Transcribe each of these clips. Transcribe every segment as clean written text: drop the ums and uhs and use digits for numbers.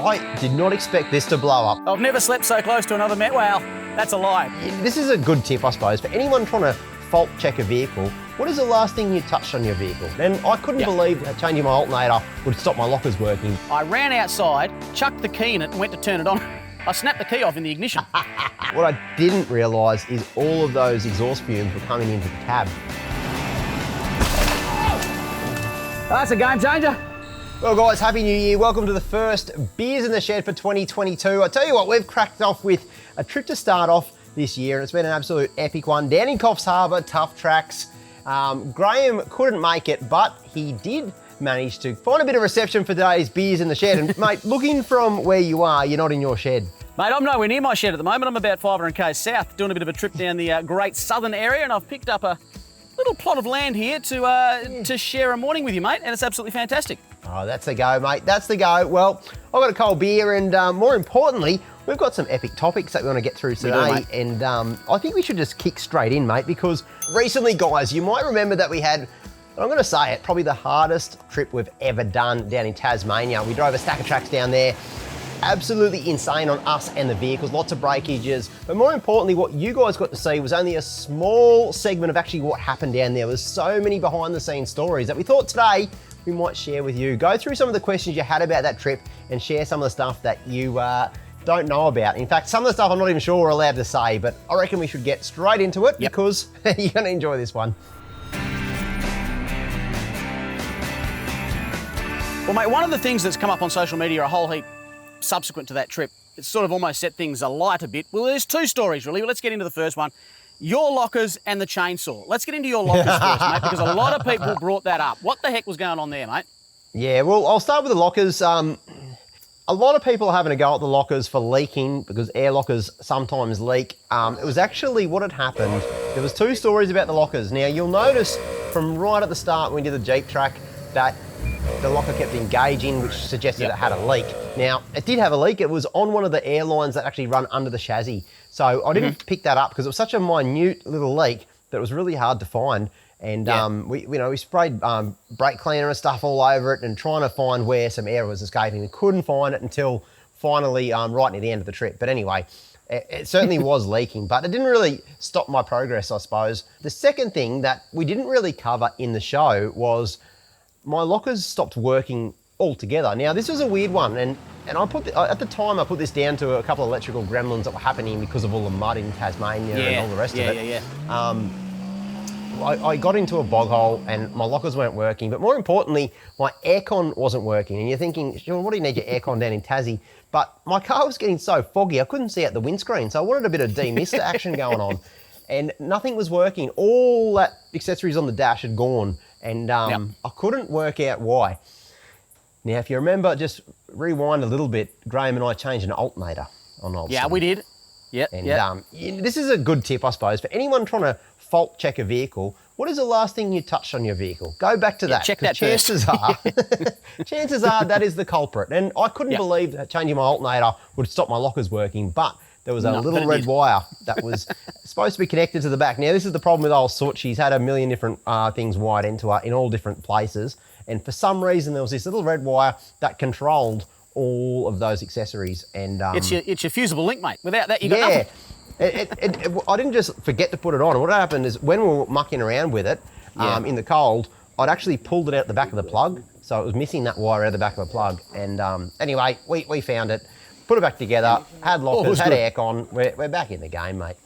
I did not expect this to blow up. I've never slept so close to another well, that's a lie. This is a good tip, I suppose, for anyone trying to fault check a vehicle. What is the last thing you touched on your vehicle? And I couldn't believe that changing my alternator would stop my lockers working. I ran outside, chucked the key in it and went to turn it on. I snapped the key off in the ignition. What I didn't realise is all of those exhaust fumes were coming into the cab. That's a game changer. Well guys, Happy New Year. Welcome to the first Beers in the Shed for 2022. I tell you what, we've cracked off with a trip to start off this year, and it's been an absolute epic one. Down in Coffs Harbour, tough tracks. Graham couldn't make it, but he did manage to find a bit of reception for today's Beers in the Shed. And mate, looking from where you are, you're not in your shed. Mate, I'm nowhere near my shed at the moment. I'm about 500 k's south, doing a bit of a trip down the Great Southern area, and I've picked up a little plot of land here to share a morning with you, mate, and it's absolutely fantastic. Oh, that's the go, mate. That's the go. Well, I've got a cold beer, and more importantly, we've got some epic topics that we want to get through today. And I think we should just kick straight in, mate, because recently, guys, you might remember that we had, I'm going to say it, probably the hardest trip we've ever done down in Tasmania. We drove a stack of tracks down there. Absolutely insane on us and the vehicles, lots of breakages. But more importantly, what you guys got to see was only a small segment of actually what happened down there. There was so many behind the scenes stories that we thought today we might share with you. Go through some of the questions you had about that trip and share some of the stuff that you don't know about. In fact, some of the stuff I'm not even sure we're allowed to say, but I reckon we should get straight into it because you're going to enjoy this one. Well, mate, one of the things that's come up on social media a whole heap subsequent to that trip, it's sort of almost set things alight a bit. Well, there's two stories really. Well, let's get into the first one. Your lockers and the chainsaw. Let's get into your lockers first, mate, because a lot of people brought that up. What the heck was going on there, mate? Yeah, well, I'll start with the lockers. A lot of people are having a go at the lockers for leaking because air lockers sometimes leak. It was actually what had happened. There was two stories about the lockers. Now, you'll notice from right at the start when we did the Jeep track that the locker kept engaging, which suggested it had a leak. Now, it did have a leak. It was on one of the airlines that actually run under the chassis. So I didn't pick that up because it was such a minute little leak that it was really hard to find. And we sprayed brake cleaner and stuff all over it and trying to find where some air was escaping. We couldn't find it until finally right near the end of the trip. But anyway, it certainly was leaking, but it didn't really stop my progress, I suppose. The second thing that we didn't really cover in the show was my lockers stopped working altogether. Now, this was a weird one, and I put at the time I put this down to a couple of electrical gremlins that were happening because of all the mud in Tasmania and all the rest of it. I got into a bog hole and my lockers weren't working, but more importantly, my aircon wasn't working. And you're thinking, Sean, what do you need your aircon down in Tassie? But my car was getting so foggy, I couldn't see out the windscreen, so I wanted a bit of demist action going on, and nothing was working. All that accessories on the dash had gone, and I couldn't work out why. Now, if you remember, just rewind a little bit, Graham and I changed an alternator on old we did. And this is a good tip, I suppose, for anyone trying to fault check a vehicle. What is the last thing you touched on your vehicle? Go back to that. Check that chances are that is the culprit. And I couldn't believe that changing my alternator would stop my lockers working, but there was a little red wire that was supposed to be connected to the back. Now, this is the problem with old Soot. She's had a million different things wired into her in all different places. And for some reason, there was this little red wire that controlled all of those accessories. And it's your fusible link, mate. Without that, you got nothing. I didn't just forget to put it on. What happened is when we were mucking around with it in the cold, I'd actually pulled it out the back of the plug. So it was missing that wire out the back of the plug. And anyway, we found it, put it back together, had lockers, had aircon. We're back in the game, mate.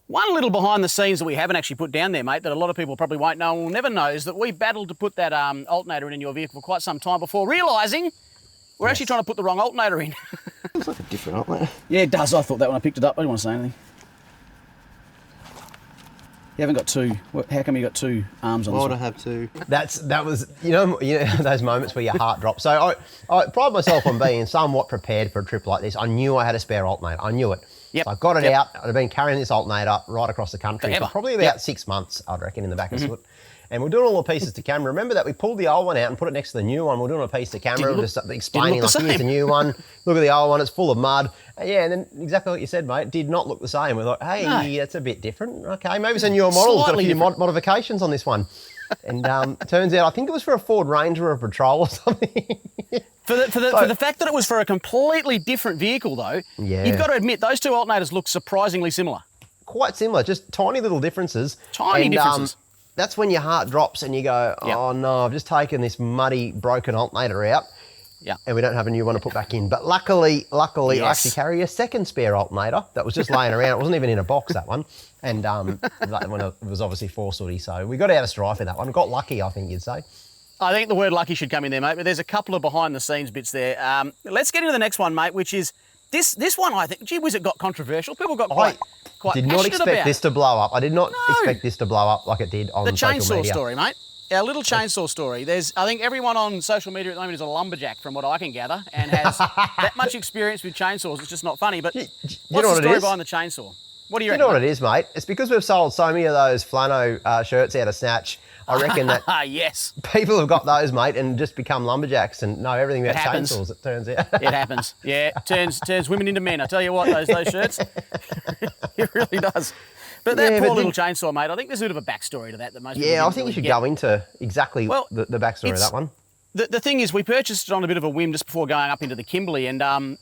One little behind the scenes that we haven't actually put down there, mate, that a lot of people probably won't know and will never know, is that we battled to put that alternator in your vehicle for quite some time before realising we're actually trying to put the wrong alternator in. Looks like a different alternator. Yeah, it does. I thought that when I picked it up. I didn't want to say anything. You haven't got two. How come you got two arms on this one? Why would I have two? That was, you know those moments where your heart drops. So I pride myself on being somewhat prepared for a trip like this. I knew I had a spare alternator. I knew it. Yep. I got it out. I'd been carrying this alternator right across the country for probably about 6 months, I'd reckon, in the back of Soot. And we're doing all the pieces to camera. Remember that we pulled the old one out and put it next to the new one. We're doing a piece to camera, just explaining, like, here's the new one. Look at the old one, it's full of mud. And then exactly what you said, mate, did not look the same. We're like, hey, that's a bit different. Okay, maybe it's a newer model. It's got a few modifications on this one. And turns out, I think it was for a Ford Ranger or a Patrol or something. For the fact that it was for a completely different vehicle, though, you've got to admit those two alternators look surprisingly similar. Quite similar, just tiny little differences. Tiny differences. That's when your heart drops and you go, oh no, I've just taken this muddy, broken alternator out. Yeah. And we don't have a new one to put back in. But luckily, I actually carry a second spare alternator that was just laying around. It wasn't even in a box, that one. And that one, it was obviously 4-sooty. So we got out of strife in that one. Got lucky, I think you'd say. I think the word lucky should come in there, mate, but there's a couple of behind-the-scenes bits there. Let's get into the next one, mate, which is this one, I think, gee whiz, it got controversial. People got quite did not expect this to blow up. I did not expect this to blow up like it did on social media. The chainsaw story, mate. Our little chainsaw story. I think everyone on social media at the moment is a lumberjack, from what I can gather, and has that much experience with chainsaws. It's just not funny. But what's the story behind the chainsaw? What do you reckon? You know what it is, mate? It's because we've sold so many of those flannel shirts out of Snatch. I reckon that yes, people have got those, mate, and just become lumberjacks and know everything about chainsaws, it turns out. It happens. Yeah, turns women into men. I tell you what, those shirts, it really does. But that poor little chainsaw, mate, I think there's a bit of a backstory to that most people I think you should go into exactly the backstory of that one. The thing is, we purchased it on a bit of a whim just before going up into the Kimberley, and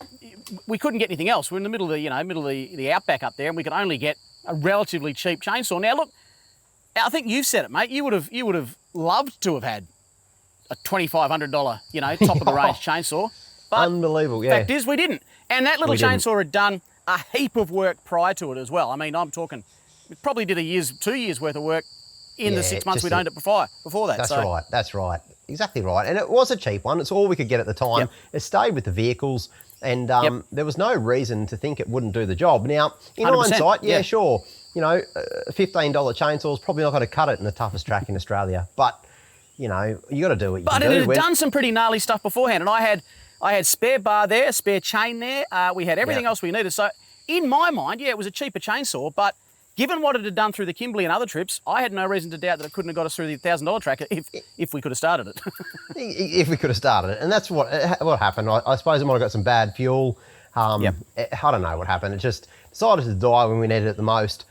we couldn't get anything else. We're in the middle of the outback up there, and we could only get a relatively cheap chainsaw. Now, look, I think you've said it, mate. You would have loved to have had a $2,500, top of the range chainsaw. But unbelievable, yeah. Fact is, we didn't. And that little chainsaw had done a heap of work prior to it as well. I mean, I'm talking, it probably did 2 years worth of work in the 6 months we'd owned it before that. That's right. Exactly right. And it was a cheap one. It's all we could get at the time. Yep. It stayed with the vehicles, and there was no reason to think it wouldn't do the job. Now, in hindsight, sure, a $15 chainsaw is probably not going to cut it in the toughest track in Australia. But, you got to do what you can do. But it had done some pretty gnarly stuff beforehand, and I had spare bar there, spare chain there. We had everything else we needed. So in my mind, it was a cheaper chainsaw, but given what it had done through the Kimberley and other trips, I had no reason to doubt that it couldn't have got us through the $1,000 track if we could have started it. If we could have started it. And that's what happened. I suppose it might have got some bad fuel. I don't know what happened. It just decided to die when we needed it the most.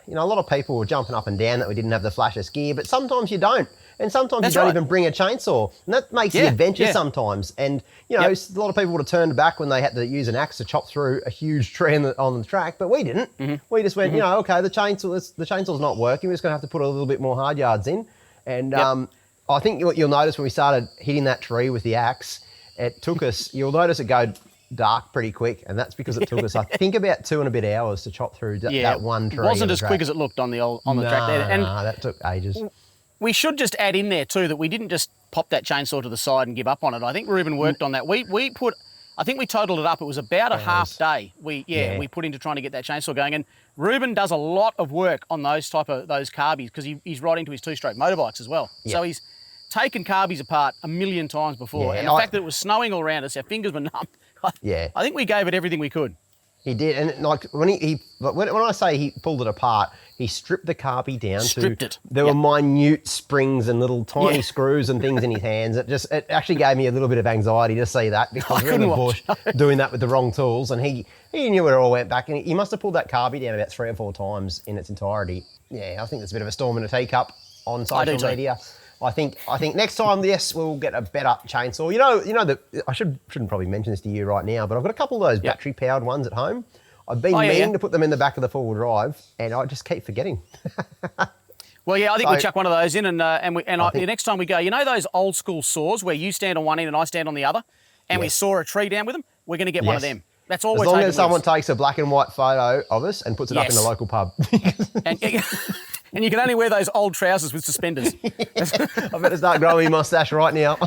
A lot of people were jumping up and down that we didn't have the flashless gear, but sometimes you don't. And sometimes you don't even bring a chainsaw. And that makes the adventure sometimes. And, a lot of people would have turned back when they had to use an axe to chop through a huge tree on the track, but we didn't. Mm-hmm. We just went, okay, the chainsaw's not working. We're just going to have to put a little bit more hard yards in. And I think what you'll notice when we started hitting that tree with the axe, it took us, you'll notice it go dark pretty quick, and that's because it took us, I think, about 2 and a bit hours to chop through that one tree. It wasn't as quick as it looked on the track there. And that took ages. We should just add in there too that we didn't just pop that chainsaw to the side and give up on it. I think Ruben worked on that. I think we totaled it up. It was about a half day we put into trying to get that chainsaw going. And Ruben does a lot of work on those carbies because he's right into his 2-stroke motorbikes as well. Yeah. So he's taken carbies apart a million times before. Yeah, and the fact that it was snowing all around us, our fingers were numb. I think we gave it everything we could. He did, and like when I say he pulled it apart, he stripped the carby down There were minute springs and little tiny screws and things in his hands. It actually gave me a little bit of anxiety to see that because we're in the bush doing that with the wrong tools, and he knew it all went back, and he must have pulled that carby down about 3 or 4 times in its entirety. Yeah, I think that's a bit of a storm in a teacup on social media. I think next time, yes, we'll get a better chainsaw. I shouldn't probably mention this to you right now, but I've got a couple of those battery-powered ones at home. I've been meaning to put them in the back of the four-wheel drive, and I just keep forgetting. Well, I think we chuck one of those in, and the next time we go, those old school saws where you stand on one end and I stand on the other, and we saw a tree down with them. We're going to get one of them. That's all we're taking. As long as someone takes a black and white photo of us and puts it up in the local pub. And you can only wear those old trousers with suspenders. I better start growing a mustache right now.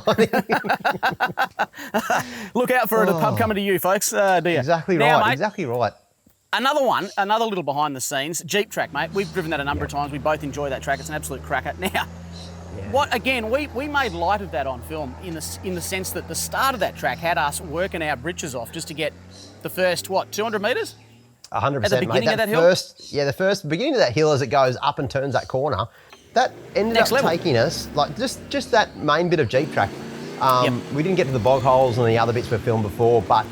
Look out for a pub coming to you, folks. Dear. Exactly right. Mate, exactly right. Another little behind the scenes, Jeep track, mate. We've driven that a number of times. We both enjoy that track. It's an absolute cracker. Now, we made light of that on film in the sense that the start of that track had us working our britches off just to get the first 200 metres. 100%, at the beginning mate. of that hill? The first beginning of that hill as it goes up and turns that corner, that ended up taking us, like just that main bit of Jeep track. We didn't get to the bog holes and the other bits we've filmed before, but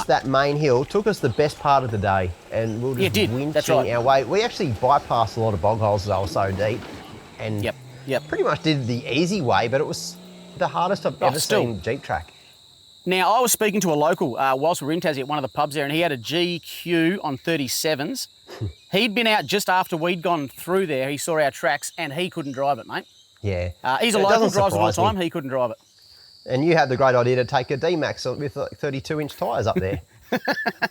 that main hill took us the best part of the day, and we were just winching our way. We actually bypassed a lot of bog holes as they were so deep, and Yep. Pretty much did the easy way, but it was the hardest I've ever seen Jeep track. Now, I was speaking to a local whilst we were in Tassie at one of the pubs there, and he had a GQ on 37s. He'd been out just after we'd gone through there. He saw our tracks, and he couldn't drive it, mate. Yeah. He's a local, drives it all the time. He couldn't drive it. And you had the great idea to take a D-Max with like 32-inch tyres up there.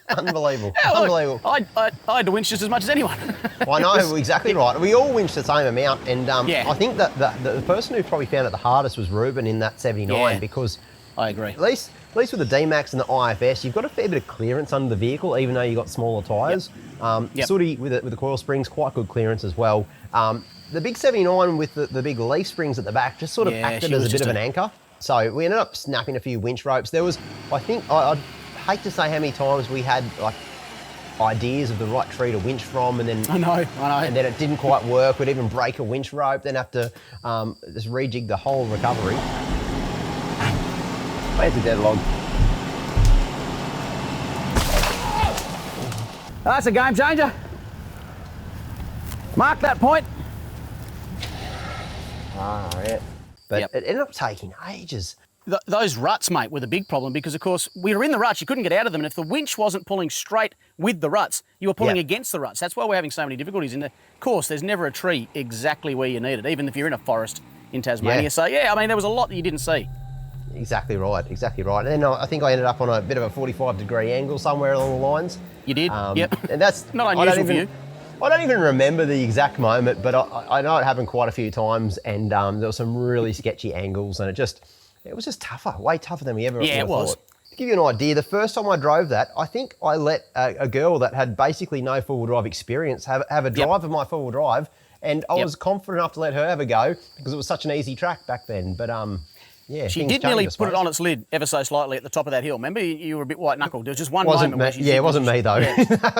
Unbelievable. Yeah, look, Unbelievable. I had to winch just as much as anyone. I know, exactly right. We all winched the same amount, and Yeah. I think that the person who probably found it the hardest was Ruben in that 79 because I agree. at least with the D-Max and the IFS, you've got a fair bit of clearance under the vehicle, even though you've got smaller tyres. Sooty with the coil springs, quite good clearance as well. The big 79 with the big leaf springs at the back just sort of acted as a bit of an anchor. So we ended up snapping a few winch ropes. There was, I think, I'd hate to say how many times we had like ideas of the right tree to winch from, and then I know. and then it didn't quite work. We'd even break a winch rope, then have to just rejig the whole recovery. Where's the dead log? That's a game changer. Mark that point. Yeah. But it ended up taking ages. Those ruts, mate, were the big problem because, of course, we were in the ruts. You couldn't get out of them. And if the winch wasn't pulling straight with the ruts, you were pulling against the ruts. That's why we're having so many difficulties. And, of course, there's never a tree exactly where you need it, even if you're in a forest in Tasmania. Yeah. So, yeah, I mean, there was a lot that you didn't see. Exactly right, exactly right. And then I think I ended up on a bit of a 45-degree angle somewhere along the lines. You did, yep. And that's not unusual for you. I don't even remember the exact moment, but I know it happened quite a few times, and there were some really sketchy angles, and it was just tougher, way tougher than we ever thought. To give you an idea, the first time I drove that, I think I let a girl that had basically no four-wheel drive experience have a drive of my four-wheel drive, and I was confident enough to let her have a go because it was such an easy track back then. But yeah, she did nearly put it on its lid ever so slightly at the top of that hill. Remember, you were a bit white-knuckled. There was just one moment where she... Yeah, it wasn't me, though. Yeah.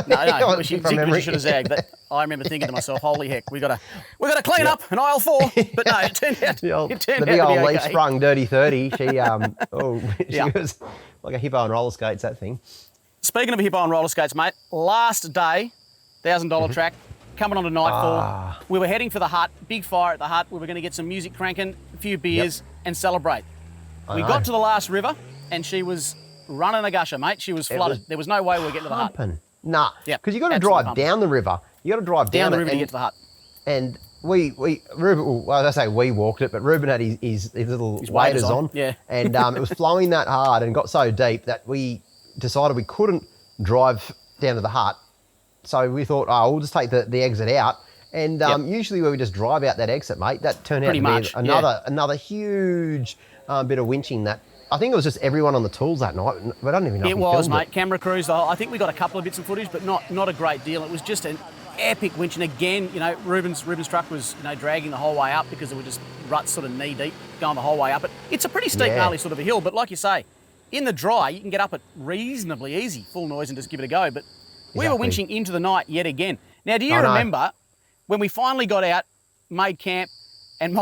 No, she should have zagged. But I remember thinking to myself, holy heck, we got to clean up in aisle 4. But no, it turned out the big old leaf-sprung dirty 30, she was like a hippo on roller skates, that thing. Speaking of a hippo on roller skates, mate, last day, $1,000 track, coming on to nightfall. We were heading for the hut, big fire at the hut. We were going to get some music cranking, a few beers, and celebrate. We got to the last river, and she was running a gusher, mate. She was flooded. There was no way we were getting to the hut. Nah, because you got to drive down the river. You got to drive down the river to get to the hut. And Ruben, well, I say we walked it, but Ruben had his little waders on. Yeah. And it was flowing that hard and got so deep that we decided we couldn't drive down to the hut. So we thought, we'll just take the exit out. And usually when we just drive out that exit, mate, that turned out to be another huge bit of winching that I think it was just everyone on the tools that night. But I don't even know. It was, mate. Camera crews. I think we got a couple of bits of footage, but not a great deal. It was just an epic winch. And again, Ruben's truck was dragging the whole way up because there were just ruts sort of knee deep going the whole way up it. It's a pretty steep, gnarly sort of a hill. But like you say, in the dry, you can get up it reasonably easy, full noise, and just give it a go. But we were winching into the night yet again. Now, do you remember when we finally got out, made camp, and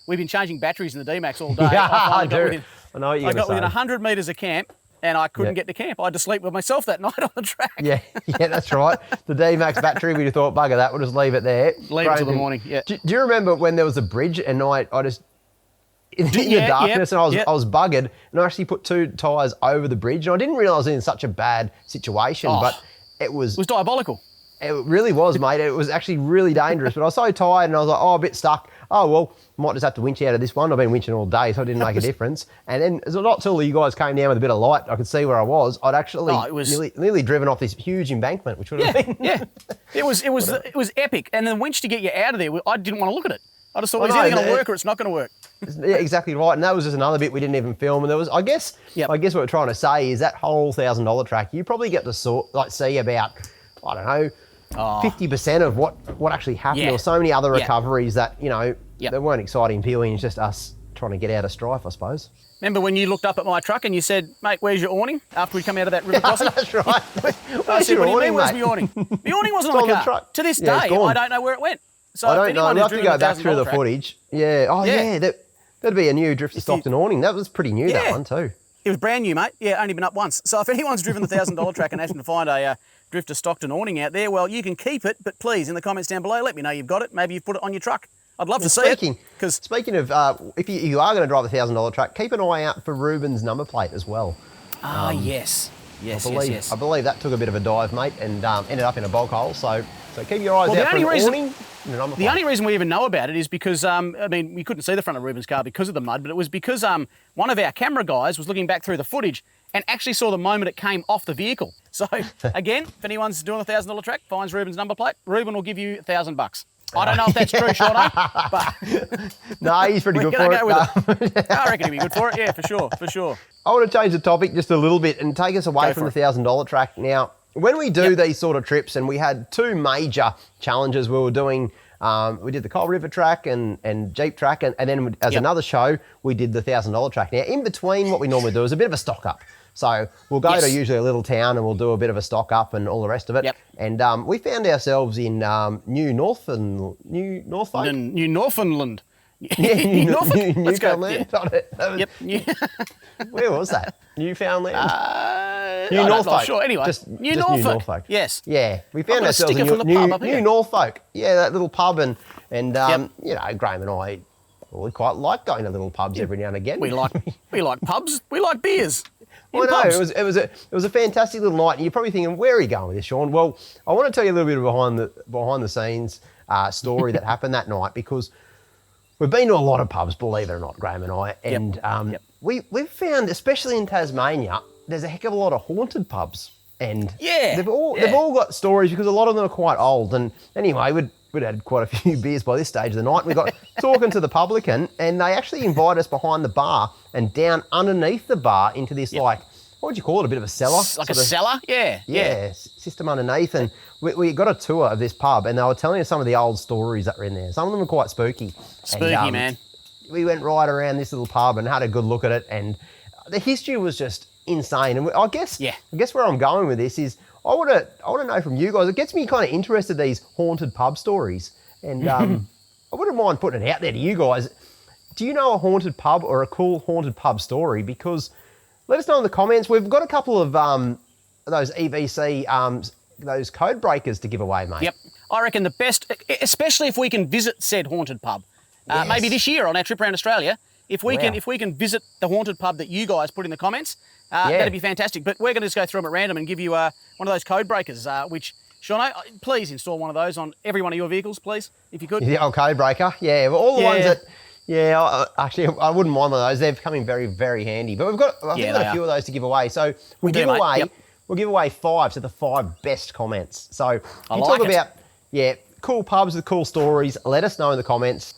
we've been changing batteries in the D-Max all day. I do. I know what you're I got within 100 metres of camp, and I couldn't get to camp. I had to sleep with myself that night on the track. Yeah, that's right. The D-Max battery, we thought, bugger that, we'll just leave it there. Leave it till the morning, yeah. Do you remember when there was a bridge and I just, in the darkness, and I was buggered, and I actually put 2 tyres over the bridge, and I didn't realise I was in such a bad situation, but it was diabolical. It really was, mate. It was actually really dangerous, but I was so tired, and I was like, a bit stuck. Oh, well, might just have to winch out of this one. I've been winching all day, so it didn't make a difference. And then it's not till you guys came down with a bit of light, I could see where I was. I'd actually nearly driven off this huge embankment, which would have been... Yeah, it was epic. And the winch to get you out of there, I didn't want to look at it. I just thought it's either going to work or it's not going to work. Yeah, exactly right. And that was just another bit we didn't even film. And there was, I guess what we're trying to say is that whole $1,000 track, you probably get to see about, I don't know, 50% of what actually happened. There were so many other recoveries that, they weren't exciting purely. It's just us trying to get out of strife, I suppose. Remember when you looked up at my truck and you said, mate, where's your awning? After we come out of that river crossing? That's right. I said, what do you mean, where's my awning? The awning wasn't on the car. Truck. To this day, I don't know where it went. So I don't know. I'll have to go back through the footage. Yeah. Oh, yeah. That'd be a new Drifter Stockton awning. That was pretty new, that one too. It was brand new, mate. Yeah, only been up once. So if anyone's driven the $1,000 track and happened to find a Drifter Stockton awning out there, well, you can keep it, but please, in the comments down below, let me know you've got it. Maybe you've put it on your truck. I'd love to see Speaking, it. Because speaking of, if you are going to drive a $1,000 truck, keep an eye out for Ruben's number plate as well. yes. Yes, I believe that took a bit of a dive, mate, and ended up in a bog hole. So keep your eyes out for an awning and a number plate. The only reason we even know about it is because, we couldn't see the front of Ruben's car because of the mud, but it was because one of our camera guys was looking back through the footage and actually saw the moment it came off the vehicle. So, again, if anyone's doing a $1,000 track, finds Ruben's number plate, Ruben will give you $1,000. I don't know if that's true, Shaun, but... No, he's pretty good for it. I reckon he'd be good for it, yeah, for sure. I want to change the topic just a little bit and take us away from the $1,000 track. Now, when we do these sort of trips, and we had two major challenges we were doing, we did the Coal River track and Jeep track, and then as another show, we did the $1,000 track. Now, in between, what we normally do is a bit of a stock up. So we'll go to usually a little town and we'll do a bit of a stock up and all the rest of it. Yep. And we found ourselves in New Northland. New Northland. Yeah, Newfoundland. Yep. Where was that? Newfoundland? New Norfolk. Sure. Anyway, just New New Norfolk. Yes. Yeah, we found ourselves in New Norfolk. Yeah, that little pub and Graham and I, we quite like going to little pubs every now and again. We like pubs. We like beers. Well, no, it was a fantastic little night, and you're probably thinking, where are you going with this, Shaun? Well, I want to tell you a little bit of behind the scenes story that happened that night, because we've been to a lot of pubs, believe it or not, Graham and I, and we've found, especially in Tasmania, there's a heck of a lot of haunted pubs, and they've all got stories, because a lot of them are quite old. And anyway, we'd had quite a few beers by this stage of the night. We got talking to the publican, and they actually invited us behind the bar and down underneath the bar into this what would you call it? A bit of a cellar? Like a cellar? Yeah. System underneath. And we got a tour of this pub, and they were telling us some of the old stories that were in there. Some of them were quite spooky. Spooky, man. We went right around this little pub and had a good look at it, and the history was just insane. And I guess where I'm going with this is, I want to know from you guys. It gets me kind of interested, these haunted pub stories, and I wouldn't mind putting it out there to you guys. Do you know a haunted pub or a cool haunted pub story? Because let us know in the comments. We've got a couple of those EVC those code breakers to give away, mate. Yep, I reckon the best, especially if we can visit said haunted pub, maybe this year on our trip around Australia. If we can visit the haunted pub that you guys put in the comments, that'd be fantastic. But we're going to just go through them at random and give you one of those code breakers, which, Shaun, please install one of those on every one of your vehicles, please, if you could. The old code breaker, all the ones that, actually, I wouldn't mind one of those. They're becoming very, very handy. But we've got a few of those to give away. So we'll give away 5 to the 5 best comments. So you talk about, cool pubs with cool stories. Let us know in the comments.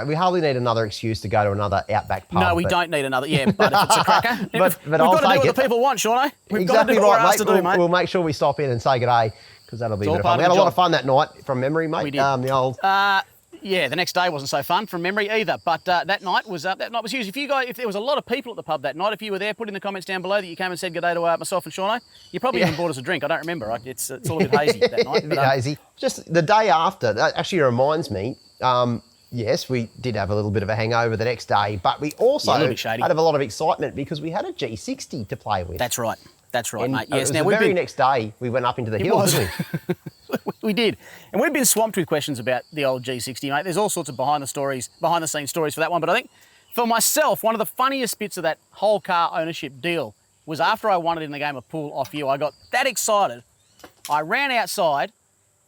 We hardly need another excuse to go to another Outback pub. No, we don't need another. Yeah, but if it's a cracker, but we've got to do what the people want, Shaun. We've got to do what we're asked to do, mate. We'll make sure we stop in and say good day, because that'll be a bit of fun. We had a lot of fun that night, from memory, mate. We did. The old. The next day wasn't so fun from memory either. But that night was huge. If there was a lot of people at the pub that night, if you were there, put in the comments down below that you came and said good day to myself and Shaun. You probably even bought us a drink. I don't remember. It's all a bit hazy that night. A bit hazy. Just the day after, that actually reminds me. Yes, we did have a little bit of a hangover the next day, but we also had a lot of excitement because we had a G60 to play with. That's right, mate. Yes. Now, the very next day, we went up into the hills, didn't we? We did. And we've been swamped with questions about the old G60, mate. There's all sorts of behind-the-scenes stories for that one. But I think, for myself, one of the funniest bits of that whole car ownership deal was after I won it in the game of pool off you. I got that excited. I ran outside,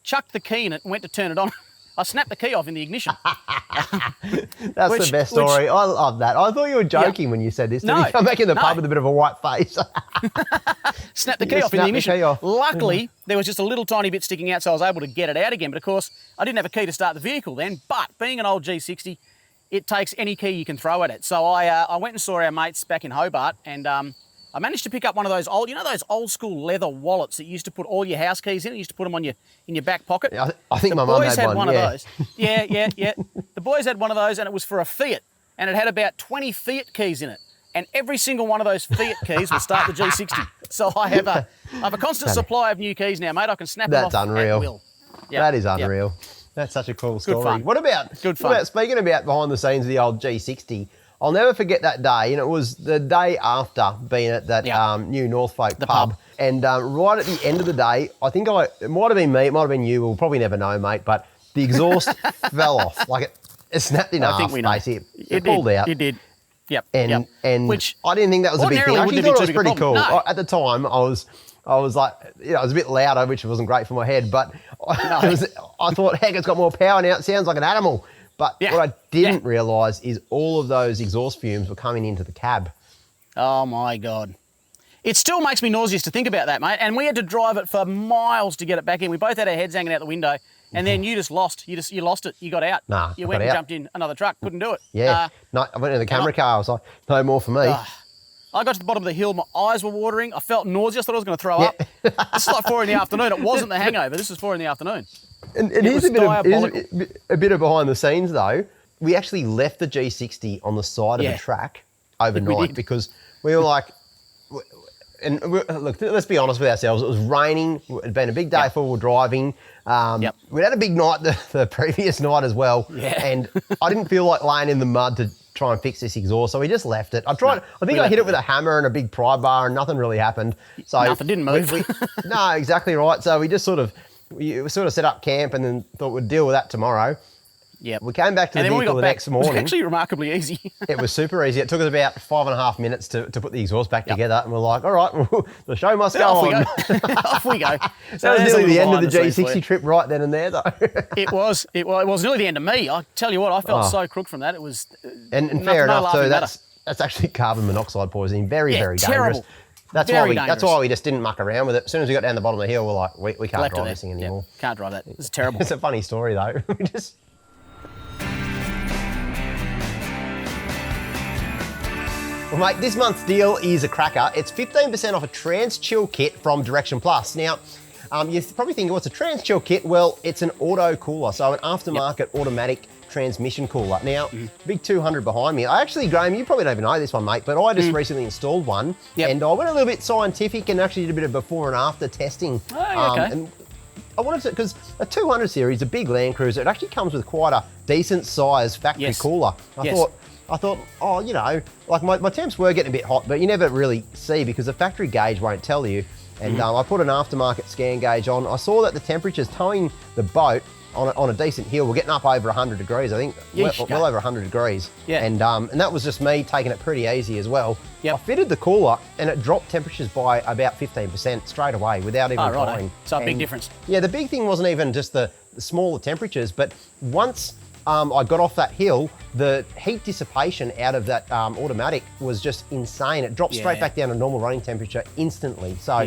chucked the key in it, and went to turn it on. I snapped the key off in the ignition. That's the best story. I love that. I thought you were joking when you said this. Did you come back in the pub with a bit of a white face? Snapped the key off in the ignition. Luckily, there was just a little tiny bit sticking out, so I was able to get it out again. But of course, I didn't have a key to start the vehicle then. But being an old G60, it takes any key you can throw at it. So I went and saw our mates back in Hobart, and I managed to pick up one of those those old school leather wallets that you used to put all your house keys in. You used to put them in your back pocket. Yeah, I think my mum had one of those. Yeah. The boys had one of those, and it was for a Fiat, and it had about 20 Fiat keys in it. And every single one of those Fiat keys will start the G60. So I have a constant supply of new keys now, mate. I can snap them off at will. Yep. That is unreal. Yep. That's such a cool story. Good fun. What about speaking about behind the scenes of the old G60? I'll never forget that day, and it was the day after being at that New Norfolk pub. And right at the end of the day, I think it might have been me, it might have been you, we'll probably never know, mate, but the exhaust fell off. Like It snapped in half, I think we know. basically. It pulled did. out. It did. Yep. And yep. and Which I didn't think that was a big thing. I actually ordinarily thought it was wouldn't pretty have been cool. too big a problem. No. At the time, I was like, I was a bit louder, which wasn't great for my head, but I thought, heck, it's got more power now. It sounds like an animal. But what I didn't realise is all of those exhaust fumes were coming into the cab. Oh my God. It still makes me nauseous to think about that, mate. And we had to drive it for miles to get it back in. We both had our heads hanging out the window, and then you just lost. You lost it. You got out. Nah, you went and jumped in another truck. Couldn't do it. Yeah. No, I went in the camera car. I was like, no more for me. I got to the bottom of the hill. My eyes were watering. I felt nauseous. Thought I was going to throw up. This is like 4 in the afternoon. It wasn't the hangover. This is 4 in the afternoon. And here's a bit of behind the scenes though. We actually left the G60 on the side of the track overnight because we were like, look, let's be honest with ourselves. It was raining. It had been a big day for forward driving. We'd had a big night the previous night as well. Yeah. And I didn't feel like laying in the mud to try and fix this exhaust, so we just left it. I think I hit it with a hammer and a big pry bar and nothing really happened. So nothing didn't move. No, exactly right. So we just we set up camp and then thought we'd deal with that tomorrow. Yep. We came back to the vehicle the next morning. It was actually remarkably easy. It was super easy. It took us about 5.5 minutes to put the exhaust back together, and we're like, all right, the show must go on. Off we go. So that was nearly the end of the G60 trip right then and there, though. It was nearly the end of me. I tell you what, I felt so crook from that. It was and fair enough too. That's actually carbon monoxide poisoning. Very, very dangerous. Terrible. That's why we just didn't muck around with it. As soon as we got down the bottom of the hill, we're like, we can't drive this thing anymore. Can't drive that. It's terrible. It's a funny story though. Well, mate, this month's deal is a cracker. It's 15% off a Trans Chill kit from Direction Plus. Now, you're probably thinking, what's a Trans Chill kit? Well, it's an auto cooler, so an aftermarket automatic transmission cooler. Now, big 200 behind me. I actually, Graham, you probably don't even know this one, mate, but I just recently installed one, and I went a little bit scientific and actually did a bit of before and after testing. Oh, okay. And I wanted to, because a 200 series, a big Land Cruiser, it actually comes with quite a decent size factory cooler. I thought, oh, you know, like my temps were getting a bit hot, but you never really see because the factory gauge won't tell you. And I put an aftermarket scan gauge on. I saw that the temperatures towing the boat on a decent hill were getting up over 100 degrees. I think well over 100 degrees. Yeah. And that was just me taking it pretty easy as well. Yep. I fitted the cooler and it dropped temperatures by about 15% straight away without even trying. So a big difference. Yeah, the big thing wasn't even just the smaller temperatures, but once I got off that hill, the heat dissipation out of that automatic was just insane. It dropped straight back down to normal running temperature instantly. So,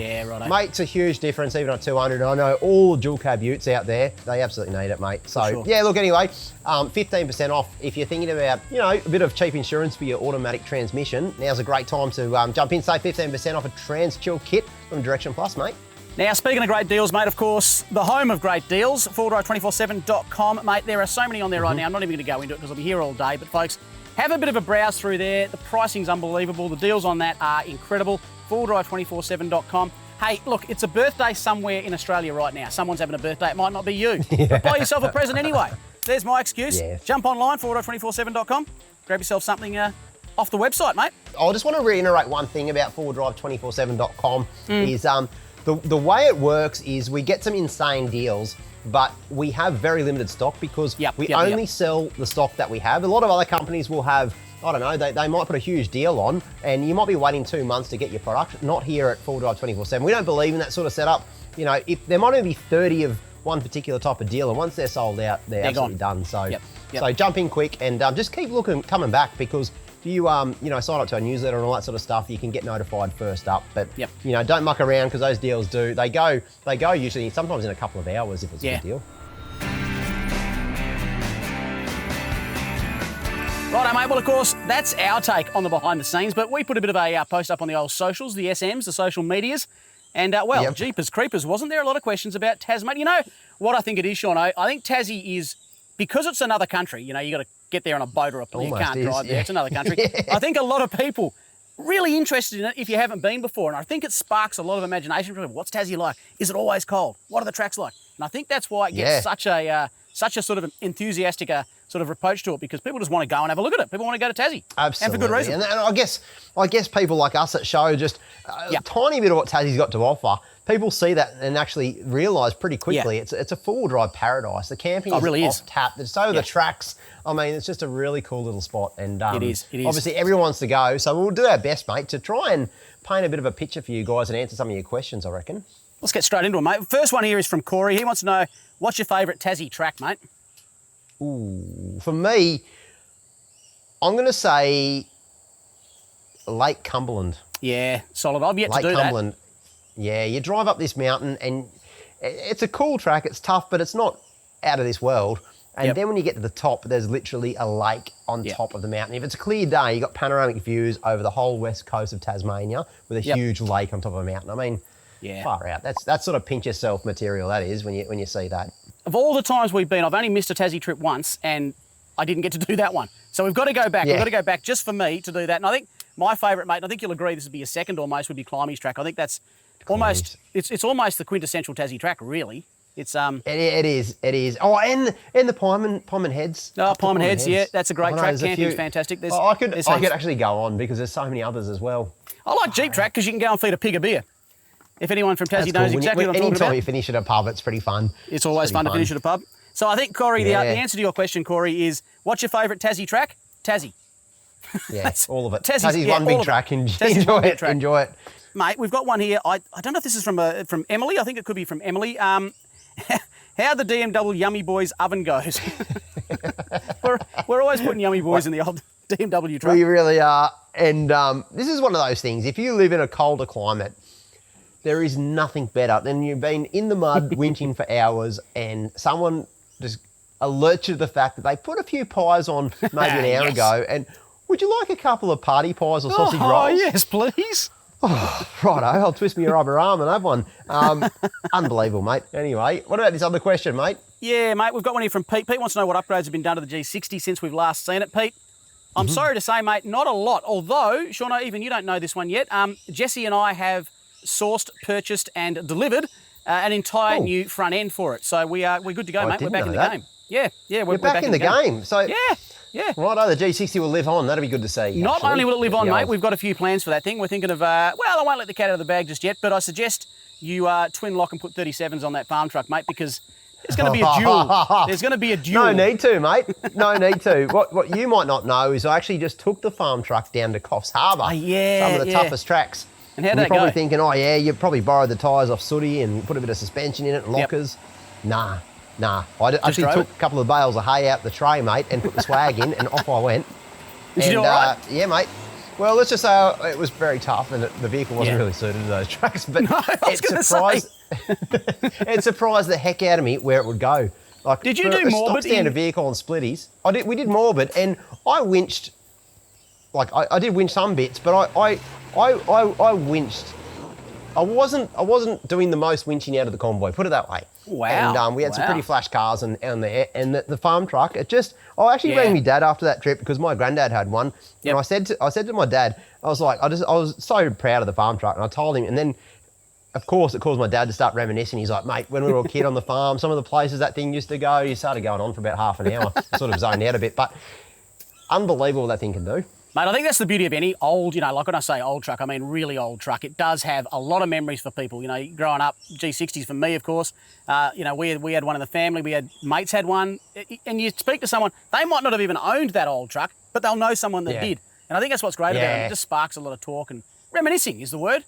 makes a huge difference even on 200. And I know all the dual cab utes out there, they absolutely need it, mate. So, yeah, look, anyway, 15% off. If you're thinking about, you know, a bit of cheap insurance for your automatic transmission, now's a great time to jump in, save 15% off a Trans Chill kit from Direction Plus, mate. Now, speaking of great deals, mate, of course, the home of great deals, forwarddrive247.com, mate. There are so many on there right now. I'm not even going to go into it because I'll be here all day. But, folks, have a bit of a browse through there. The pricing's unbelievable. The deals on that are incredible. forwarddrive247.com. Hey, look, it's a birthday somewhere in Australia right now. Someone's having a birthday. It might not be you. But buy yourself a present anyway. There's my excuse. Jump online, forwarddrive247.com. Grab yourself something off the website, mate. I just want to reiterate one thing about forwarddrive247.com is... The way it works is we get some insane deals, but we have very limited stock because we only sell the stock that we have. A lot of other companies will have, I don't know, they might put a huge deal on and you might be waiting 2 months to get your product. Not here at Forward Drive 24/7. We don't believe in that sort of setup. You know, if there might only be 30 of one particular type of deal, and once they're sold out, they're absolutely done. So, so jump in quick and just keep coming back because if you you know, sign up to our newsletter and all that sort of stuff, you can get notified first up. But you know, don't muck around because those deals they go usually sometimes in a couple of hours if it's a good deal. Righto, mate. Well, of course, that's our take on the behind the scenes, but we put a bit of a post up on the old socials, the SMs, the social medias, and well, Jeepers Creepers, wasn't there a lot of questions about Tasmania? You know what I think it is, Sean? I think Tassie is, because it's another country, you know, you got to get there on a boat or you can't drive there. It's another country. I think a lot of people really interested in it if you haven't been before. And I think it sparks a lot of imagination. What's Tassie like? Is it always cold? What are the tracks like? And I think that's why it gets such a sort of enthusiastic sort of approach to it because people just want to go and have a look at it. People want to go to Tassie. Absolutely. And for good reason. And I guess people like us that show just a tiny bit of what Tassie's got to offer. People see that and actually realise pretty quickly it's a four-wheel drive paradise. The camping is really off tap. So are the tracks. I mean, it's just a really cool little spot. And It is. obviously everyone wants to go. So we'll do our best, mate, to try and paint a bit of a picture for you guys and answer some of your questions, I reckon. Let's get straight into it, mate. First one here is from Corey. He wants to know, what's your favourite Tassie track, mate? Ooh, for me, I'm going to say Lake Cumberland. Yeah, solid. I've yet to do Cumberland. Yeah, you drive up this mountain and it's a cool track. It's tough, but it's not out of this world. And then when you get to the top, there's literally a lake on top of the mountain. If it's a clear day, you've got panoramic views over the whole west coast of Tasmania with a huge lake on top of a mountain. I mean, far out. That's sort of pinch yourself material, that is, when you see that. Of all the times we've been, I've only missed a Tassie trip once and I didn't get to do that one. So we've got to go back. Yeah. We've got to go back just for me to do that. And I think my favourite, mate, and I think you'll agree this would be a second almost, would be Climbey's track. I think that's almost, it's almost the quintessential Tassie track, really. It's It is. Oh, and the Pyman Heads. Oh, Pyman Heads, yeah, that's a great track. Camping's fantastic. I could actually go on because there's so many others as well. I like Jeep track because you can go and feed a pig a beer. If anyone from Tassie knows exactly what I'm talking about. Anytime you finish at a pub, it's pretty fun. It's always fun to finish at a pub. So I think, Corey, the answer to your question, Corey, is what's your favourite Tassie track? Tassie. Yeah, all of it. Tassie's one big track. Enjoy it. Mate, we've got one here. I don't know if this is from Emily. I think it could be from Emily. How the DMW Yummy Boys oven goes. we're always putting Yummy Boys in the old DMW truck. We really are. And this is one of those things. If you live in a colder climate, there is nothing better than you've been in the mud winching for hours and someone just alerts you to the fact that they put a few pies on maybe an hour ago and would you like a couple of party pies or sausage rolls? Oh, yes, please. Oh, righto, I'll twist me your rubber arm and have one. Unbelievable, mate. Anyway, what about this other question, mate? Yeah, mate, we've got one here from Pete. Pete wants to know what upgrades have been done to the G60 since we've last seen it, Pete. I'm sorry to say, mate, not a lot. Although, Shauno, even you don't know this one yet. Jesse and I have sourced, purchased and delivered an entire new front end for it. So we're good to go, mate. We're back in the game. Yeah, we're back in the game. So yeah. Righto, the G60 will live on. That'll be good to see. Not only will it live on, mate, we've got a few plans for that thing. We're thinking of, well, I won't let the cat out of the bag just yet, but I suggest you twin lock and put 37s on that farm truck, mate, because there's going to be a duel. There's going to be a duel. No need to, mate. No need to. What you might not know is I actually just took the farm truck down to Coffs Harbour. Oh, yeah, some of the toughest tracks. And how'd that You're probably go? thinking, oh, yeah, you probably borrowed the tyres off Sooty and put a bit of suspension in it and lockers. Nah. I actually took a couple of bales of hay out the tray, mate, and put the swag in and off I went. Did you do all right? Yeah, mate. Well, let's just say it was very tough and the vehicle wasn't really suited to those tracks, but it surprised the heck out of me where it would go. Like, did you do morbid? Standard vehicle on splitties. We did morbid, and I winched. Like I did winch some bits, but I winched. I wasn't doing the most winching out of the convoy. Put it that way. Wow. And we had some pretty flash cars and the farm truck. I actually rang my dad after that trip because my granddad had one, and I said to my dad, I was like, I was so proud of the farm truck, and I told him, and then. Of course, it caused my dad to start reminiscing. He's like, mate, when we were a kid on the farm, some of the places that thing used to go, you started going on for about half an hour. Sort of zoned out a bit, but unbelievable what that thing can do. Mate, I think that's the beauty of any old, like when I say old truck, I mean really old truck. It does have a lot of memories for people. Growing up, G60s for me, of course. We had one in the family. We had mates had one. And you speak to someone, they might not have even owned that old truck, but they'll know someone that did. And I think that's what's great about it. It just sparks a lot of talk and reminiscing is the word.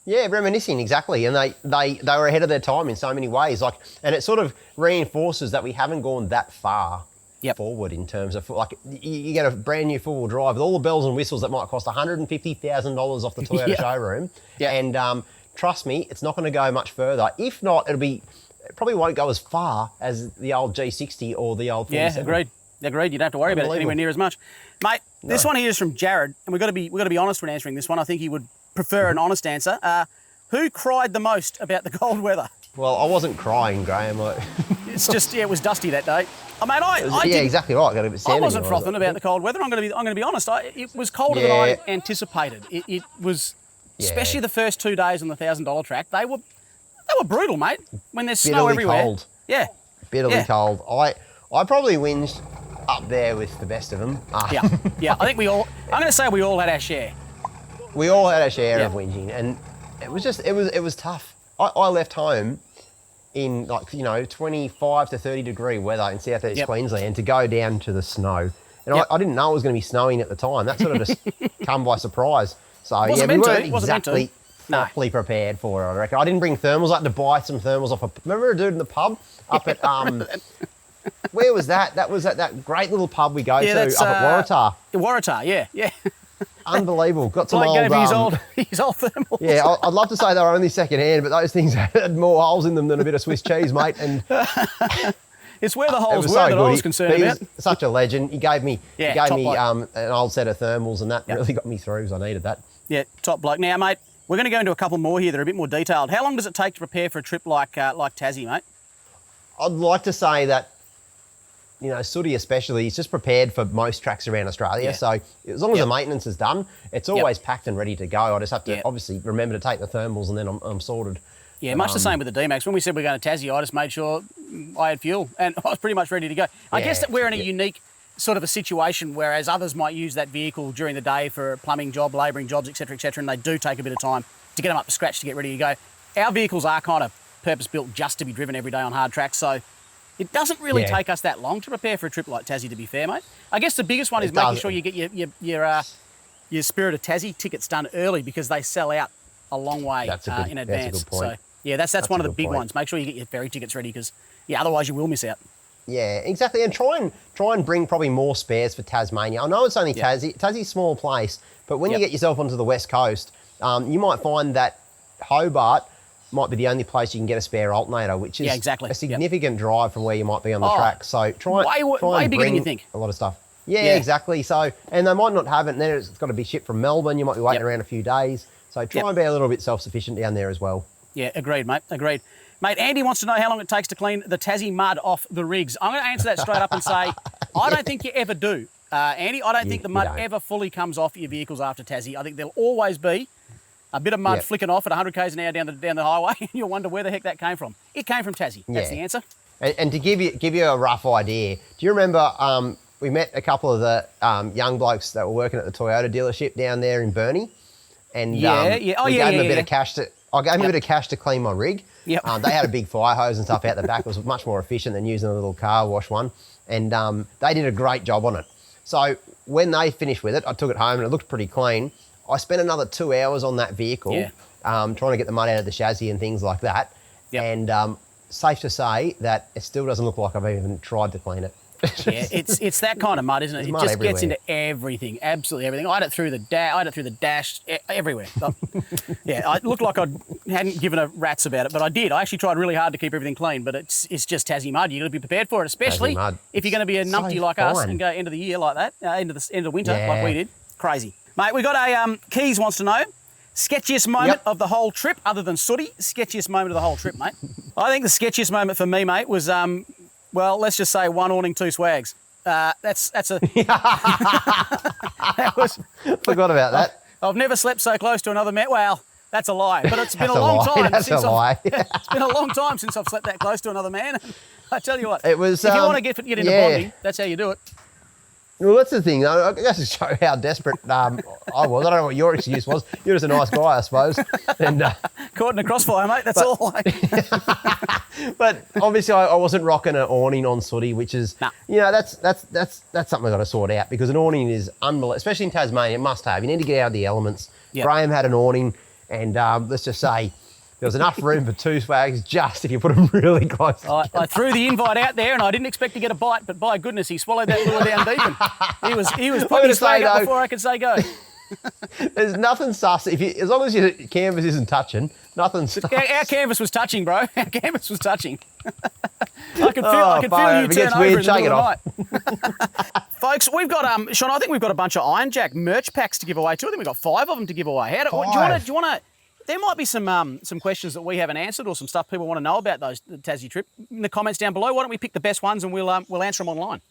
Yeah, reminiscing, exactly. And they were ahead of their time in so many ways. And it sort of reinforces that we haven't gone that far forward in terms of, you get a brand new four-wheel drive with all the bells and whistles that might cost $150,000 off the Toyota showroom. Yeah. And trust me, it's not going to go much further. If not, it probably won't go as far as the old G60 or the old 47. Yeah, agreed. You don't have to worry about it anywhere near as much. Mate, this one here is from Jared, and we've got to be honest when answering this one. I think he would prefer an honest answer. Who cried the most about the cold weather? Well, I wasn't crying, Graham. It's just, it was dusty that day. I mean, exactly right. I wasn't frothing about the cold weather. I'm going to be honest. It was colder than I anticipated. It was, especially the first 2 days on the $1,000 track. They were brutal, mate. When there's snow everywhere. Cold. Yeah. Bitterly cold. I probably whinged up there with the best of them. Yeah. I think we all. I'm going to say we all had our share. We all had our share of whinging, and it was tough. I left home in 25 to 30 degree weather in southeast Queensland to go down to the snow, and I didn't know it was going to be snowing at the time. That sort of just come by surprise. So we weren't exactly properly prepared for it. I reckon I didn't bring thermals. I had to buy some thermals off. Remember a dude in the pub up at where was that? That was at that great little pub we go to up at Waratah. Waratah, yeah. Unbelievable. Got some his old thermals. Yeah, I'd love to say they were only second hand, but those things had more holes in them than a bit of Swiss cheese, mate. And it's where the holes were that I was concerned about. He was such a legend. He gave me an old set of thermals, and that really got me through because I needed that. Yeah, top bloke. Now, mate, we're going to go into a couple more here that are a bit more detailed. How long does it take to prepare for a trip like Tassie, mate? I'd like to say that, Sooty especially, he's just prepared for most tracks around Australia. Yeah. So as long as the maintenance is done, it's always packed and ready to go. I just have to obviously remember to take the thermals, and then I'm sorted. Yeah, much the same with the D-Max. When we said we're going to Tassie, I just made sure I had fuel, and I was pretty much ready to go. I guess that we're in a unique sort of a situation, whereas others might use that vehicle during the day for a plumbing job, labouring jobs, etc., and they do take a bit of time to get them up to scratch to get ready to go. Our vehicles are kind of purpose-built just to be driven every day on hard tracks, so it doesn't really take us that long to prepare for a trip like Tassie, to be fair, mate. I guess the biggest one is making sure you get your Spirit of Tassie tickets done early, because they sell out a long way in advance. That's a good point. So, that's one of the big ones. Make sure you get your ferry tickets ready, because, otherwise you will miss out. Yeah, exactly. And try and bring probably more spares for Tasmania. I know it's only Tassie. Tassie's a small place, but when you get yourself onto the West Coast, you might find that Hobart might be the only place you can get a spare alternator, which is a significant drive from where you might be on the track. So try and bigger than you bring think. a lot of stuff. Yeah, exactly. So, and they might not have it, and then it's got to be shipped from Melbourne. You might be waiting around a few days. So try and be a little bit self-sufficient down there as well. Yeah, agreed, mate. Agreed. Mate, Andy wants to know how long it takes to clean the Tassie mud off the rigs. I'm going to answer that straight up and say, I don't think you ever do, Andy. I don't think the mud ever fully comes off your vehicles after Tassie. I think there'll always be a bit of mud flicking off at 100 k's an hour down the highway, and you'll wonder where the heck that came from. It came from Tassie. That's the answer. And to give you a rough idea, do you remember we met a couple of the young blokes that were working at the Toyota dealership down there in Burnie, and we gave them a bit of cash to. I gave them a bit of cash to clean my rig. Yep. They had a big fire hose and stuff out the back. It was much more efficient than using a little car wash one, and they did a great job on it. So when they finished with it, I took it home and it looked pretty clean. I spent another 2 hours on that vehicle, trying to get the mud out of the chassis and things like that. Yep. And safe to say that it still doesn't look like I've even tried to clean it. It's that kind of mud, isn't it? It just gets into everything, absolutely everything. I had it through the dash, everywhere. I looked like I hadn't given a rat's about it, but I did. I actually tried really hard to keep everything clean, but it's just Tassie mud. You've got to be prepared for it, especially if you're going to be a numpty like us and go end of the year like that, end of winter like we did. Crazy. Mate, we got a Keys wants to know, sketchiest moment of the whole trip, other than Sooty, sketchiest moment of the whole trip, mate. I think the sketchiest moment for me, mate, was, well, let's just say one awning, two swags. That's a... Forgot about that. I've never slept so close to another man. Well, that's a lie, but it's been a long time. It's been a long time since I've slept that close to another man. I tell you what, it was, if you want to get into bonding, that's how you do it. Well, that's the thing. I guess to show how desperate I was. I don't know what your excuse was. You're just a nice guy, I suppose. And caught in a crossfire, mate. That's all. But obviously, I wasn't rocking an awning on Sooty, which is, that's something I've got to sort out, because an awning is unbelievable, especially in Tasmania. It must have. You need to get out of the elements. Yep. Graham had an awning, and let's just say there was enough room for two swags, just if you put them really close. I threw the invite out there, and I didn't expect to get a bite, but by goodness, he swallowed that lure down deep. And he was putting his flag up before I could say go. There's nothing sus. As long as your canvas isn't touching, nothing sus. Our canvas was touching, bro. Our canvas was touching. I could feel you turn over in the middle of the night. Folks, we've got Sean. I think we've got a bunch of Iron Jack merch packs to give away too. I think we've got 5 of them to give away. Do you want to? There might be some questions that we haven't answered, or some stuff people want to know about the Tassie trip in the comments down below. Why don't we pick the best ones and we'll answer them online?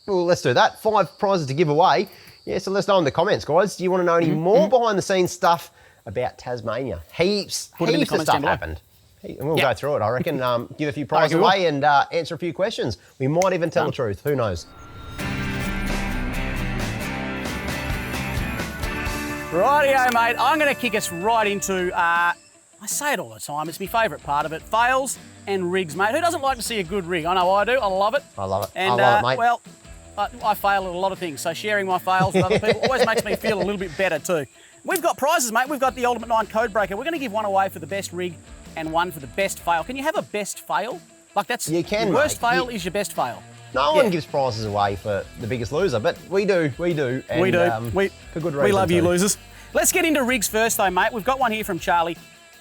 Well, let's do that. 5 prizes to give away. Yeah, so let's know in the comments, guys. Do you want to know any more behind-the-scenes stuff about Tasmania? Heaps of stuff happened. And we'll go through it, I reckon. Give a few prizes away and answer a few questions. We might even tell the truth. Who knows? Rightio, mate. I'm going to kick us right into, I say it all the time, it's my favourite part of it, fails and rigs, mate. Who doesn't like to see a good rig? I know I do. I love it. I love it. And, I love it, mate. Well, I fail at a lot of things, so sharing my fails with other people always makes me feel a little bit better too. We've got prizes, mate. We've got the Ultimate 9 Code Breaker. We're going to give one away for the best rig and one for the best fail. Can you have a best fail? Like that's You can, your worst mate. fail is your best fail. No one gives prizes away for the biggest loser, but we do. And, we do. For good reason. We love you, too. losers. Let's get into rigs first, though, mate. We've got one here from Charlie.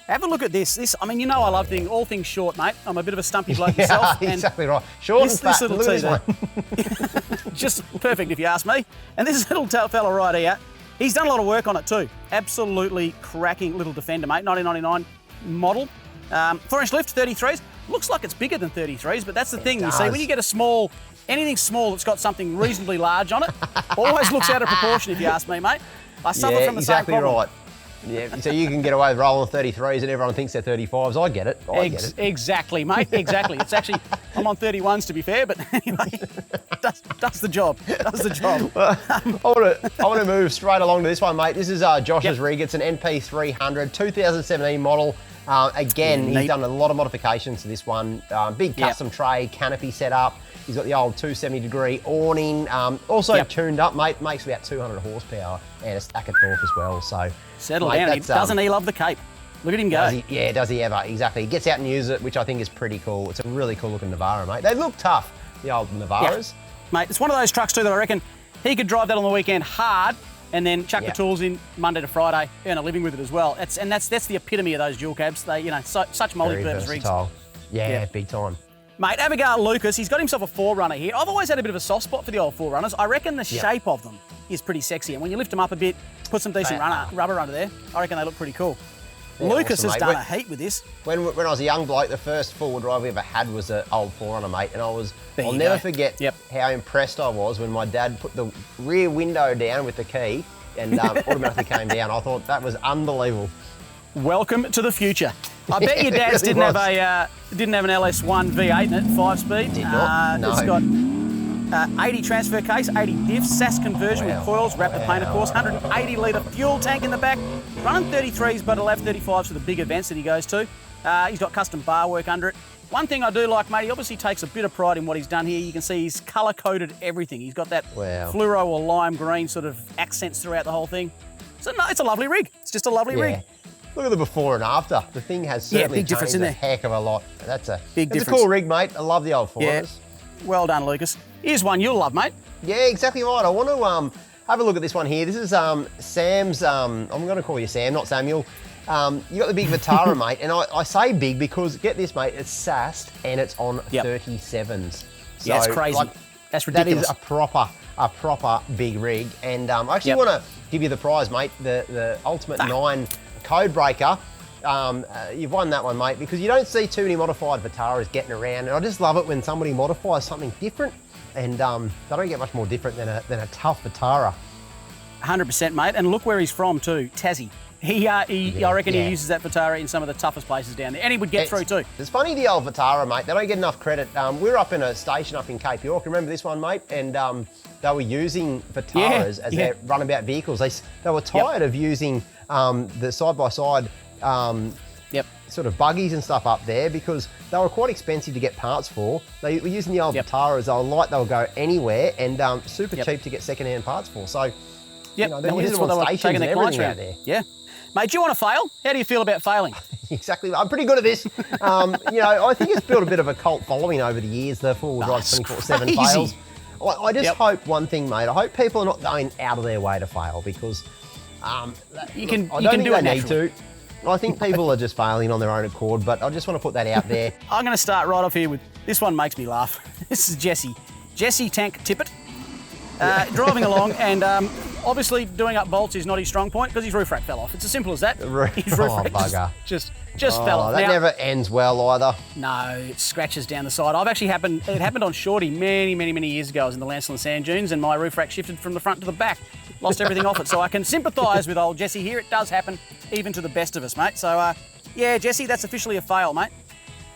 Have a look at this. I mean, you know I love all things short, mate. I'm a bit of a stumpy bloke myself. Yeah, exactly right. Short and fat. Little Look at this teaser. one. Just perfect, if you ask me. And this little fella right here, he's done a lot of work on it too. Absolutely cracking little Defender, mate. 1999 model. 4-inch lift, 33s. Looks like it's bigger than 33s, but that's the thing. You see, when you get anything small that's got something reasonably large on it, always looks out of proportion, if you ask me, mate. I suffer from the same problem. Right. Yeah, so you can get away with rolling 33s and everyone thinks they're 35s. I get it. I get it. Exactly, mate. Exactly. It's actually, I'm on 31s to be fair, but anyway, does the job. Does the job. I want to move straight along to this one, mate. This is Josh's rig. It's an NP300, 2017 model. Again, he's done a lot of modifications to this one. Big custom tray, canopy setup. He's got the old 270-degree awning. Also tuned up, mate. Makes about 200 horsepower and a stack of torque as well. So settle down. Doesn't he love the Cape? Look at him go. Does he ever? Exactly. He gets out and uses it, which I think is pretty cool. It's a really cool looking Navara, mate. They look tough, the old Navaras. Yeah. Mate, it's one of those trucks too that I reckon he could drive that on the weekend hard and then chuck the tools in Monday to Friday, earn a living with it as well. That's the epitome of those dual cabs. They, such multi-purpose rigs. Yeah, big time. Mate, have a go at Lucas. He's got himself a 4Runner here. I've always had a bit of a soft spot for the old 4Runners. I reckon the shape of them is pretty sexy. And when you lift them up a bit, put some decent rubber under there, I reckon they look pretty cool. Yeah, Lucas has done a heat with this. When I was a young bloke, the first four-wheel drive we ever had was an old 4Runner, mate. And I'll never forget how impressed I was when my dad put the rear window down with the key and automatically came down. I thought that was unbelievable. Welcome to the future. I bet your dad's didn't have an LS1 V8 in it, 5-speed. Did not. No. It's got 80 transfer case, 80 diffs, SAS conversion with coils, rapid paint, of course, 180 litre fuel tank in the back, running 33s, but he'll have 35s for the big events that he goes to. He's got custom bar work under it. One thing I do like, mate, he obviously takes a bit of pride in what he's done here. You can see he's colour-coded everything. He's got that fluoro or lime green sort of accents throughout the whole thing. So no, it's a lovely rig. It's just a lovely rig. Look at the before and after. The thing has certainly changed a heck of a lot. That's a cool rig, mate. I love the old 4Runners. Well done, Lucas. Here's one you'll love, mate. Yeah, exactly right. I want to have a look at this one here. This is Sam's, I'm going to call you Sam, not Samuel. You got the big Vitara, mate, and I say big because, get this, mate, it's sassed and it's on 37s. So, yeah, it's crazy. That's ridiculous. That is a proper big rig. And I actually want to give you the prize, mate, the Ultimate 9 Code Breaker. You've won that one, mate, because you don't see too many modified Vitaras getting around, and I just love it when somebody modifies something different, and they don't get much more different than a tough Vitara. 100%, mate, and look where he's from too, Tassie. I reckon he uses that Vitara in some of the toughest places down there, and he would get through too. It's funny, the old Vitara, mate, they don't get enough credit. We were up in a station up in Cape York, remember this one, mate? And they were using Vitaras as their runabout vehicles. They were tired of using the side-by-side sort of buggies and stuff up there because they were quite expensive to get parts for. They were using the old Vitaras. They were light, they'll go anywhere, and super cheap to get second-hand parts for. So, they're using them on stations and everything out there. Yeah. Mate, do you want to fail? How do you feel about failing? Exactly. I'm pretty good at this. I think it's built a bit of a cult following over the years, the four-wheel drive 24/7 fails. I just hope one thing, mate. I hope people are not going out of their way to fail because you can do it naturally. I think people are just failing on their own accord, but I just want to put that out there. I'm going to start right off here with, this one makes me laugh. This is Jesse. Jesse Tank Tippett. Driving along and obviously doing up bolts is not his strong point because his roof rack fell off. It's as simple as that. His roof rack bugger. just fell off. That never ends well either. No, it scratches down the side. It happened on Shorty many years ago. I was in the Lancelin Sand Dunes and my roof rack shifted from the front to the back. Lost everything off it. So I can sympathise with old Jesse here. It does happen even to the best of us, mate. So yeah, Jesse, that's officially a fail, mate.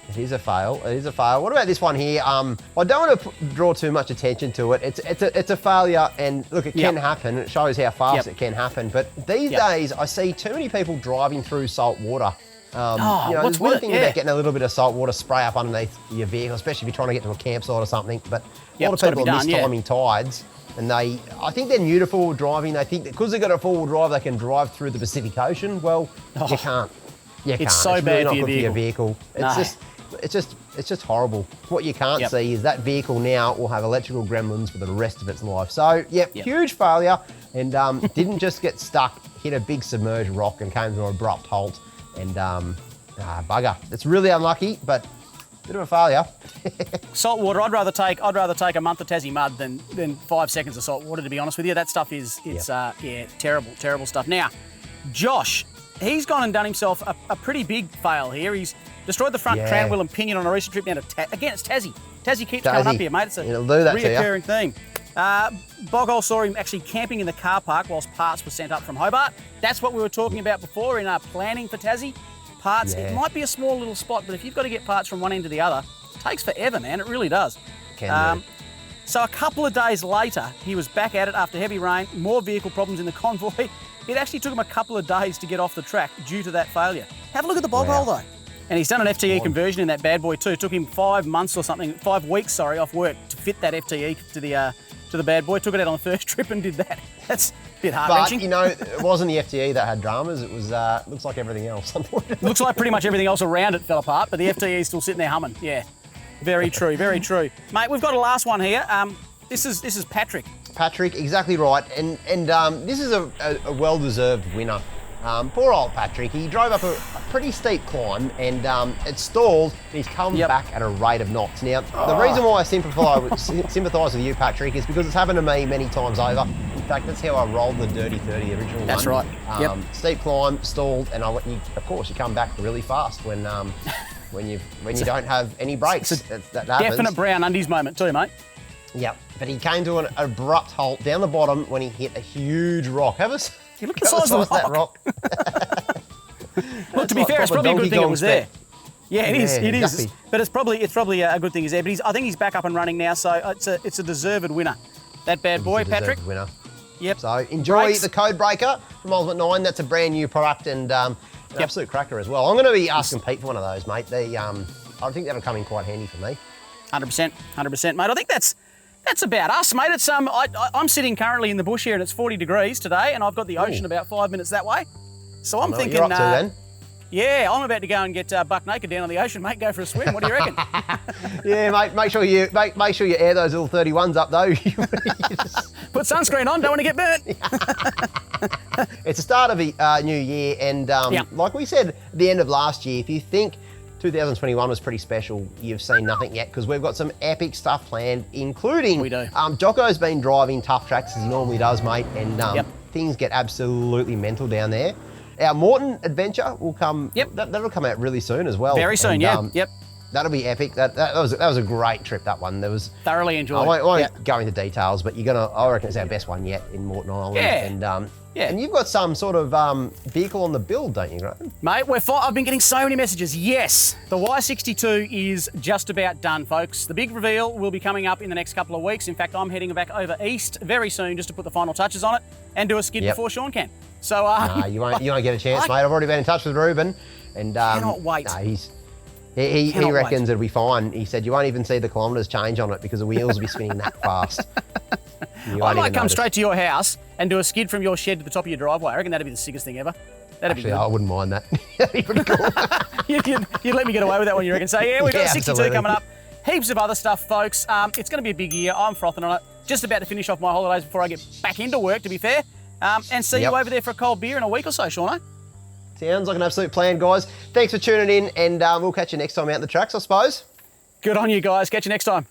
It is a fail. It is a fail. What about this one here? I don't want to draw too much attention to it. It's a failure, and look, it can happen. It shows how fast it can happen. But these days, I see too many people driving through salt water. There's one thing about getting a little bit of salt water spray up underneath your vehicle, especially if you're trying to get to a campsite or something. But a lot of people are mistiming tides, and I think they're new to four-wheel driving. They think that because they've got a four-wheel drive, they can drive through the Pacific Ocean. Well, you can't. It's so bad really for your vehicle. It's just horrible. What you can't see is that vehicle now will have electrical gremlins for the rest of its life. So, huge failure, and didn't just get stuck, hit a big submerged rock and came to an abrupt halt, and bugger. It's really unlucky, but a bit of a failure. Salt water, I'd rather take a month of Tassie mud than 5 seconds of salt water, to be honest with you. That stuff is terrible stuff. Now, Josh, he's gone and done himself a pretty big fail here. He's destroyed the front crown wheel and pinion on a recent trip down to again, it's Tassie. Tassie keeps coming up here, mate. It's a reoccurring theme. Boghole saw him actually camping in the car park whilst parts were sent up from Hobart. That's what we were talking about before in our planning for Tassie. Parts, it might be a small little spot, but if you've got to get parts from one end to the other, it takes forever, man. It really does. So a couple of days later, he was back at it after heavy rain, more vehicle problems in the convoy. It actually took him a couple of days to get off the track due to that failure. Have a look at the Boghole though. And he's done an FTE conversion in that bad boy too. It took him 5 weeks off work to fit that FTE to the bad boy. Took it out on the first trip and did that. That's a bit heart-wrenching. But, it wasn't the FTE that had dramas. It was, looks like everything else. Looks like pretty much everything else around it fell apart, but the FTE is still sitting there humming. Yeah, very true, very true. Mate, we've got a last one here. This is Patrick. Patrick, exactly right. And this is a well-deserved winner. Poor old Patrick. He drove up a pretty steep climb and it stalled, and he's come back at a rate of knots. Now, the reason why I sympathise with you, Patrick, is because it's happened to me many times over. In fact, that's how I rolled the Dirty 30, the original one. That's right. Steep climb, stalled, and of course, you come back really fast when you don't have any brakes. That happens. Definite brown undies moment too, mate. Yep, but he came to an abrupt halt down the bottom when he hit a huge rock. You look at the size of that rock. Look, to be fair, it's probably a good thing it was there. Yeah, it is. It is. Exactly. But it's probably a good thing he's there. But I think he's back up and running now, so it's a deserved winner. That bad boy, Patrick. Winner. Yep. So enjoy the Code Breaker from Ultimate 9. That's a brand new product and an absolute cracker as well. I'm going to be asking Pete for one of those, mate. I think that'll come in quite handy for me. 100%, mate. I think that's about us, mate. It's I'm sitting currently in the bush here, and it's 40 degrees today, and I've got the ocean about 5 minutes that way. So I'm thinking, what you're up to, then. Yeah, I'm about to go and get buck naked down on the ocean, mate. Go for a swim. What do you reckon? Yeah, mate. Make sure you air those little 31s up though. Put sunscreen on. Don't want to get burnt. It's the start of a new year, and like we said at the end of last year, if you think 2021 was pretty special, you've seen nothing yet, because we've got some epic stuff planned, including Jocko's been driving tough tracks as he normally does, mate, and things get absolutely mental down there. Our Morton adventure will come. That'll come out really soon as well. Very soon, That'll be epic. That was a great trip. That one. There was thoroughly enjoyed. I won't go into details, but I reckon it's our best one yet in Morton Island. Yeah. And you've got some sort of vehicle on the build, don't you, Graham? Mate, I've been getting so many messages. Yes, the Y62 is just about done, folks. The big reveal will be coming up in the next couple of weeks. In fact, I'm heading back over east very soon just to put the final touches on it and do a skid before Sean can. So, you won't get a chance, mate. I've already been in touch with Ruben, and cannot wait. He reckons it'll be fine. He said you won't even see the kilometres change on it because the wheels will be spinning that fast. I might come straight to your house and do a skid from your shed to the top of your driveway. I reckon that'd be the sickest thing ever. That'd be good. I wouldn't mind that. That'd be pretty cool. You'd let me get away with that one, you reckon? So, we've got 62 coming up. Heaps of other stuff, folks. It's going to be a big year. I'm frothing on it. Just about to finish off my holidays before I get back into work, to be fair. And see you over there for a cold beer in a week or so, Shauno. Sounds like an absolute plan, guys. Thanks for tuning in, and we'll catch you next time out in the tracks, I suppose. Good on you, guys. Catch you next time.